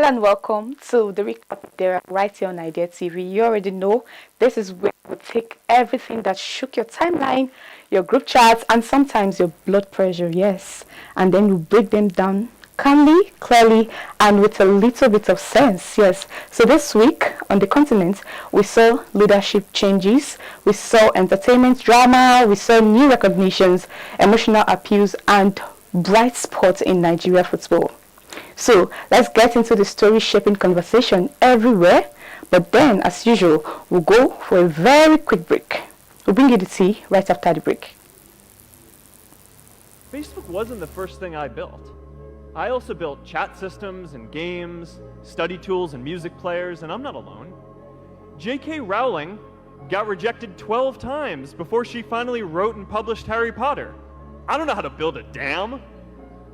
Hello and welcome to the recap there right here on Idea TV. You already know this is where we take everything that shook your timeline, your group chats, and sometimes your blood pressure, yes. And then we break them down calmly, clearly, and with a little bit of sense, yes. So this week on the continent, we saw leadership changes, we saw entertainment drama, we saw new recognitions, emotional appeals, and bright spots in Nigeria football. So let's get into the story-shaping conversation everywhere. But then, as usual, we'll go for a very quick break. We'll bring you the tea right after the break. Facebook wasn't the first thing I built. I also built chat systems and games, study tools and music players, and I'm not alone. J.K. Rowling got rejected 12 times before she finally wrote and published Harry Potter. I don't know how to build a dam.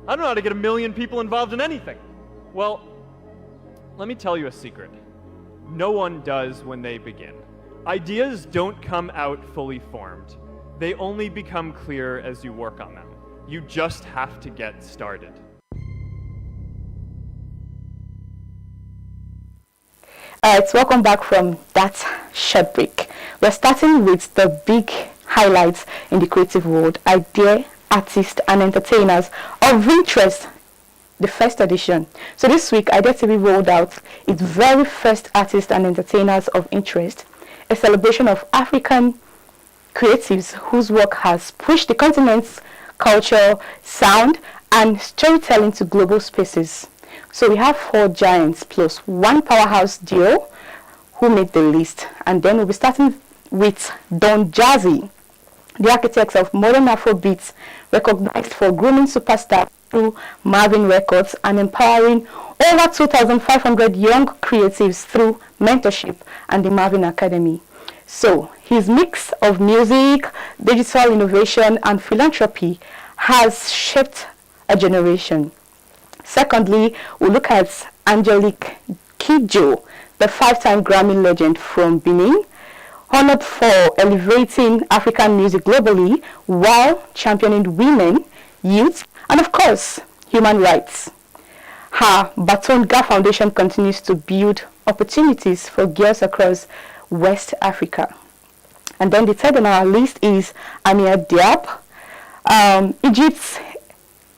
I don't know how to get 1 million people involved in anything. Well, let me tell you a secret. No one does when they begin. Ideas don't come out fully formed. They only become clear as you work on them. You just have to get started. Alright, welcome back from that short break. We're starting with the big highlights in the creative world. Idea, artists and entertainers of interest, the first edition. So this week Idea TV rolled out its very first artists and entertainers of interest, a celebration of African creatives whose work has pushed the continent's culture, sound and storytelling to global spaces. So we have 4 giants plus 1 powerhouse duo who made the list, and then we'll be starting with Don Jazzy, the architects of modern Afrobeats, recognized for grooming superstars through Marvin Records and empowering over 2,500 young creatives through mentorship and the Marvin Academy. So his mix of music, digital innovation and philanthropy has shaped a generation. Secondly, we look at Angelique Kidjo, the 5-time Grammy legend from Benin, honored for elevating African music globally while championing women, youth, and of course, human rights. Her Batonga Foundation continues to build opportunities for girls across West Africa. And then the third on our list is Amia Diab, Egypt's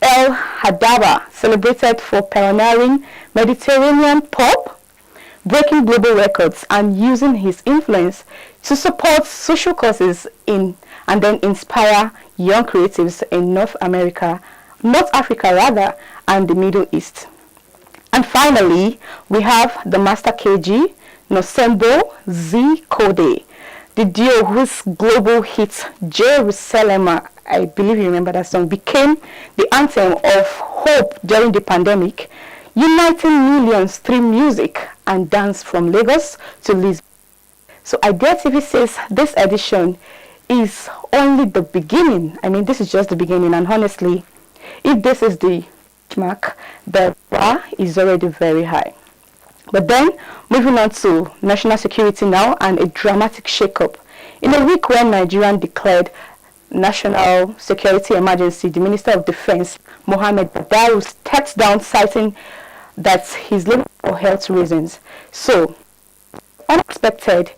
El Hadaba, celebrated for pioneering Mediterranean pop, breaking global records and using his influence to support social causes and then inspire young creatives in North Africa rather, and the Middle East. And finally, we have the Master KG, Nosembo Z Kode, the duo whose global hit Jerusalem, I believe you remember that song, became the anthem of hope during the pandemic, uniting millions through music and dance from Lagos to Lisbon. So Idea TV says this edition is only the beginning. I mean, this is just the beginning, and honestly, if this is the mark, the bar is already very high. But then, moving on to national security now and a dramatic shakeup. In a week when Nigeria declared national security emergency, the Minister of Defense, MOHBAD, stepped down, citing that he's leaving for health reasons. So, unexpected,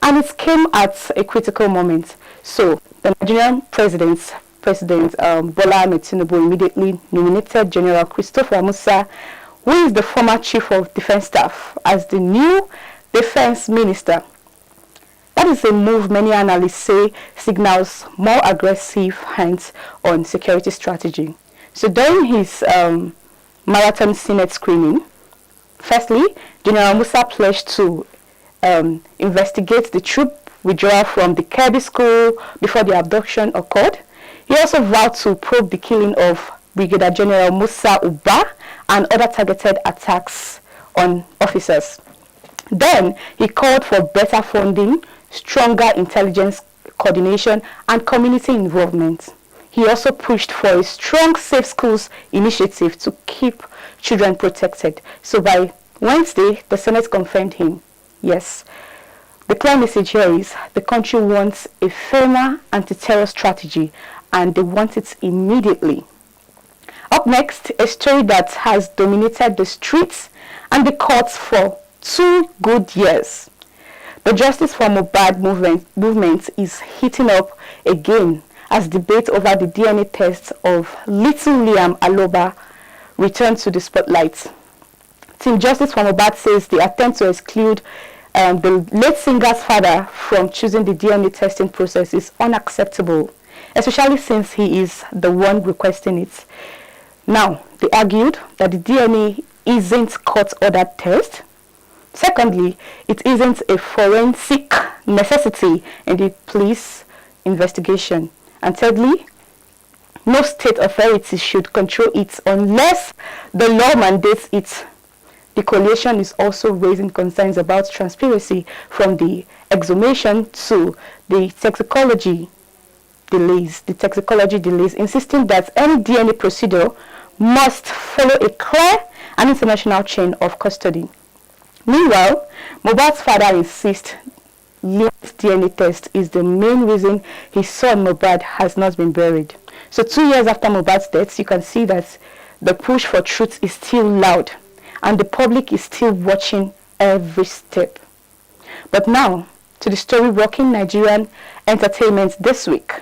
and it came at a critical moment. So, the Nigerian President Bola Ahmed TINUBU immediately nominated General Christopher MUSA, who is the former Chief of Defense Staff, as the new Defense Minister. That is a move many analysts say signals more aggressive hands on security strategy. So during his marathon Senate screening, firstly, General Musa pledged to investigate the troop withdrawal from the Kirby school before the abduction occurred. He also vowed to probe the killing of Brigadier General Musa Uba and other targeted attacks on officers. Then he called for better funding, stronger intelligence coordination and community involvement. He also pushed for a strong Safe Schools initiative to keep children protected. So by Wednesday, the Senate confirmed him. Yes, the clear message here is the country wants a firmer anti-terror strategy and they want it immediately. Up next, a story that has dominated the streets and the courts for 2 good years. The Justice for MOHBAD movement is heating up again as debate over the DNA tests of little Liam Aloba returns to the spotlight. Team Justice for MOHBAD says the attempt to exclude the late singer's father from choosing the DNA testing process is unacceptable, especially since he is the one requesting it. Now, they argued that the DNA isn't court-ordered test. Secondly, it isn't a forensic necessity in the police investigation. And thirdly, no state authority should control it unless the law mandates it. The coalition is also raising concerns about transparency from the exhumation to the toxicology delays, insisting that any DNA procedure must follow a clear and international chain of custody. Meanwhile, MOHBAD's father insists Liam's DNA test is the main reason his son MOHBAD has not been buried. So 2 years after MOHBAD's death, you can see that the push for truth is still loud and the public is still watching every step. But now, to the story rocking Nigerian entertainment this week.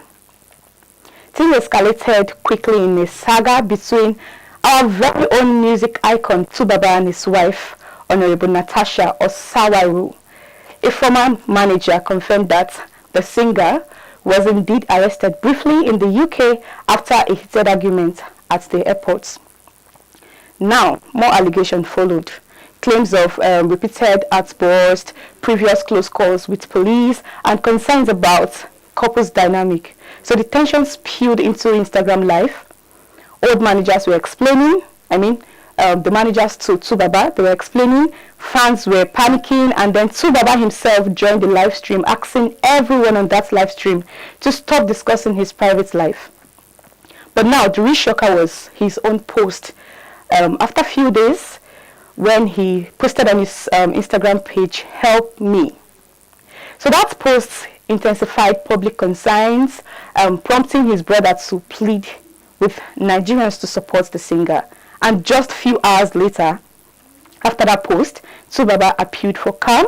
Things escalated quickly in a saga between our very own music icon TUBABA and his wife, Honorable Natasha Osawaru. A former manager confirmed that the singer was indeed arrested briefly in the UK after a heated argument at the airport. Now, more allegations followed. Claims of repeated outbursts, previous close calls with police, and concerns about couples dynamic. So the tension spilled into Instagram Live. Old managers were explaining, the managers to TUBABA, they were explaining, fans were panicking, and then TUBABA himself joined the live stream, asking everyone on that live stream to stop discussing his private life. But now, the real shocker was his own post. After a few days, when he posted on his Instagram page, "Help me." So that post intensified public concerns, prompting his brother to plead with Nigerians to support the singer. And just a few hours later, after that post, TUBABA appealed for calm,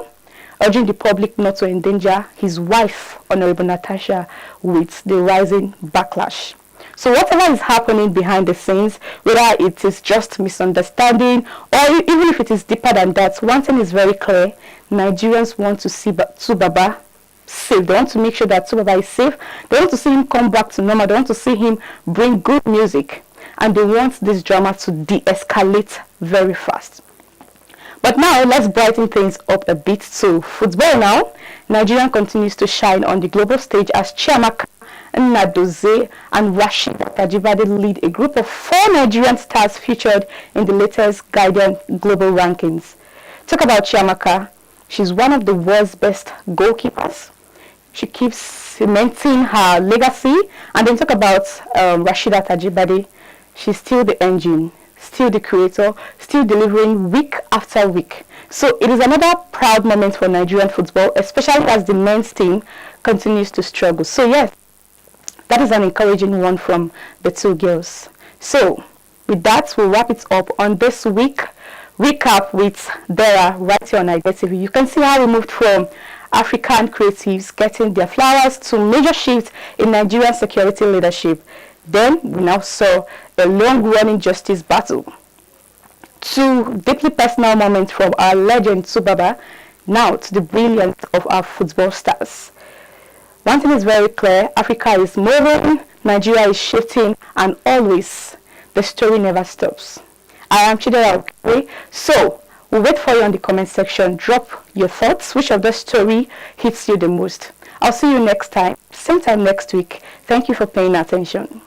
urging the public not to endanger his wife, Honorable Natasha, with the rising backlash. So whatever is happening behind the scenes, whether it is just misunderstanding or even if it is deeper than that, one thing is very clear: Nigerians want to see TUBABA safe. They want to make sure that TUBABA is safe. They want to see him come back to normal. They want to see him bring good music. And they want this drama to de-escalate very fast. But now, let's brighten things up a bit to football now. Nigeria continues to shine on the global stage as Chiamaka, NNADOZIE, and AJIBADE lead a group of 4 Nigerian stars featured in the latest Guardian Global Rankings. Talk about Chiamaka. She's one of the world's best goalkeepers. She keeps cementing her legacy. And then talk about AJIBADE. She's still the engine, still the creator, still delivering week after week. So it is another proud moment for Nigerian football, especially as the men's team continues to struggle. So yes, that is an encouraging one from the 2 girls. So with that, we'll wrap it up on this week recap with Dara right here on IGTV. You can see how we moved from African creatives getting their flowers to major shifts in Nigerian security leadership. Then we now saw a long-running justice battle. 2 deeply personal moments from our legend TUBABA, now to the brilliance of our football stars. One thing is very clear: Africa is moving, Nigeria is shifting, and always the story never stops. I am Chidera Okwe. So we'll wait for you on the comment section. Drop your thoughts. Which of the story hits you the most? I'll see you next time, same time next week. Thank you for paying attention.